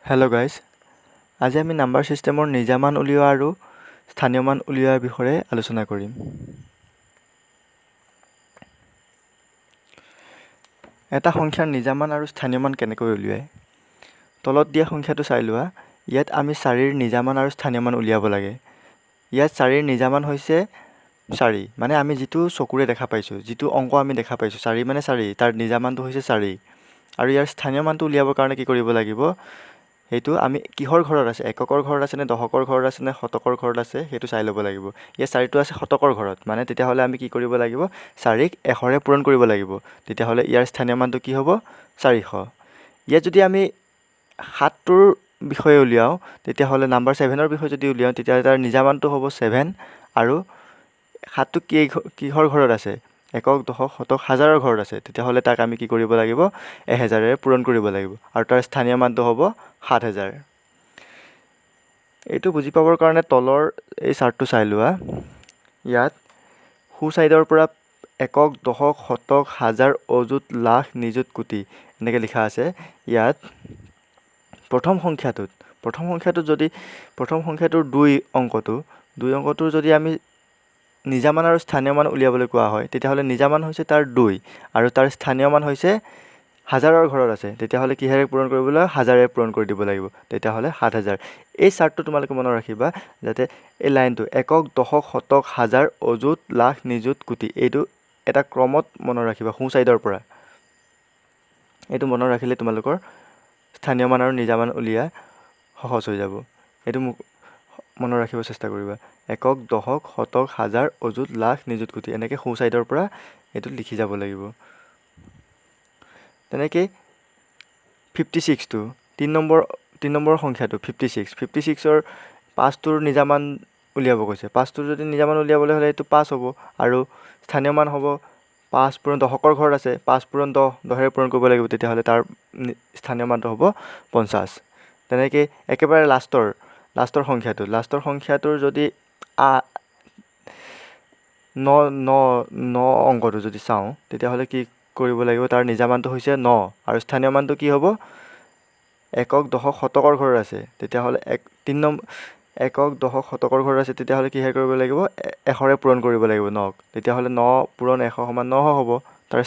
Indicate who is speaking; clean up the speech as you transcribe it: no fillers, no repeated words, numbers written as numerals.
Speaker 1: Hello' guys, আজি আমি number ছিষ্টেমৰ নিজা মান উলিওৱা আৰু স্থানীয় মান উলিওৱাৰ বিষয়ে আলোচনা কৰিম। এটা সংখ্যাৰ নিজা মান আৰু স্থানীয় মান কেনেকৈ উলিয়ায়? তলত দিয়া সংখ্যাটো চাই লোৱা। ইয়াত আমি 4ৰ নিজা মান আৰু স্থানীয় মান উলিয়াব লাগে। ইয়াত 4ৰ নিজা মান হৈছে 4, মানে আমি যিটো চকুৰে দেখা পাইছোঁ, যিটো অংক আমি দেখা পাইছোঁ, 4 মানে 4, তাৰ নিজা মানটো হৈছে 4। আৰু ইয়াৰ স্থানীয় মানটো উলিয়াবৰ কাৰণে কি কৰিব লাগিব? সেইটো আমি কিহৰ ঘৰত আছে, এককৰ ঘৰত আছে নে দশকৰ ঘৰত আছে নে শতকৰ ঘৰত আছে, সেইটো চাই ল'ব লাগিব। ইয়াত 4টো আছে শতকৰ ঘৰত, মানে তেতিয়াহ'লে আমি কি কৰিব লাগিব? 4ক 100ৰে পূৰণ কৰিব লাগিব। তেতিয়াহ'লে ইয়াৰ স্থানীয় মানটো কি হ'ব? 400। ইয়াত যদি আমি 7টোৰ বিষয়ে উলিয়াওঁ, তেতিয়াহ'লে নাম্বাৰ 7ৰ বিষয়ে যদি উলিয়াওঁ, তেতিয়াহ'লে তাৰ নিজা মানটো হ'ব 7, আৰু 7টো কিহৰ ঘৰত আছে? একক, দশক, শতক, হাজাৰৰ ঘৰত আছে। তেতিয়াহ'লে তাক আমি কি কৰিব লাগিব? 1000ৰে পূৰণ কৰিব লাগিব, আৰু তাৰ স্থানীয় মানটো হ'ব 7000। এইটো বুজি পাবৰ কাৰণে তলৰ এই চাৰ্টটো চাই লোৱা। ইয়াত সোঁ ছাইডৰ পৰা একক, দশক, শতক, হাজাৰ, অযুত, লাখ, নিযুত, কোটি এনেকৈ লিখা আছে। ইয়াত প্ৰথম সংখ্যাটোৰ 2 অংকটোৰ যদি আমি নিজা মান আৰু স্থানীয় মান উলিয়াবলৈ কোৱা হয়, তেতিয়াহ'লে নিজা মান হৈছে তাৰ 2, আৰু তাৰ স্থানীয় মান হৈছে হাজাৰৰ ঘৰত আছে। তেতিয়াহ'লে কিহেৰে পূৰণ কৰিবলৈ? 1000ৰে পূৰণ কৰি দিব লাগিব। তেতিয়াহ'লে 7000। এই চাৰ্টটো তোমালোকে মনত ৰাখিবা, যাতে এই লাইনটো একক, দশক, শতক, হাজাৰ, অযুত, লাখ, নিযুত, কোটি, এইটো এটা ক্ৰমত মনত ৰাখিবা সোঁ ছাইডৰ পৰা। এইটো মনত ৰাখিলে তোমালোকৰ স্থানীয় মান আৰু নিজা মান উলিওৱা সহজ হৈ যাব। এইটো মোক মনত ৰাখিব চেষ্টা কৰিবা। একক, দশক, শতক, হাজাৰ, অযুত, লাখ, নিযুত, কোটি, এনেকৈ সোঁ ছাইডৰ পৰা এইটো লিখি যাব লাগিব। তেনেকৈ 56টো 3 নম্বৰ সংখ্যাটো 56ৰ 5টোৰ নিজা মান উলিয়াব কৈছে। 5টোৰ যদি নিজা মান উলিয়াবলৈ হ'লে এইটো 5 হ'ব, আৰু স্থানীয় মান হ'ব 5 পূৰণ দশকৰ ঘৰত আছে, 5 পূৰণ 10, 10ৰে পূৰণ কৰিব লাগিব। তেতিয়াহ'লে তাৰ স্থানীয় মানটো হ'ব 50। তেনেকৈ একেবাৰে লাষ্টৰ সংখ্যাটোৰ যদি 9 অংকটো যদি চাওঁ, তেতিয়াহ'লে কি কৰিব লাগিব? তাৰ নিজা মানটো হৈছে 9, আৰু স্থানীয় মানটো কি হ'ব? একক, দশক, শতকৰ ঘৰত আছে। তেতিয়াহ'লে একক, দশক, শতকৰ ঘৰত আছে। তেতিয়াহ'লে কিহে কৰিব লাগিব? 100ৰে পূৰণ কৰিব লাগিব 9ক। তেতিয়াহ'লে 9 পূৰণ 100 সমান 900 হ'ব। তাৰ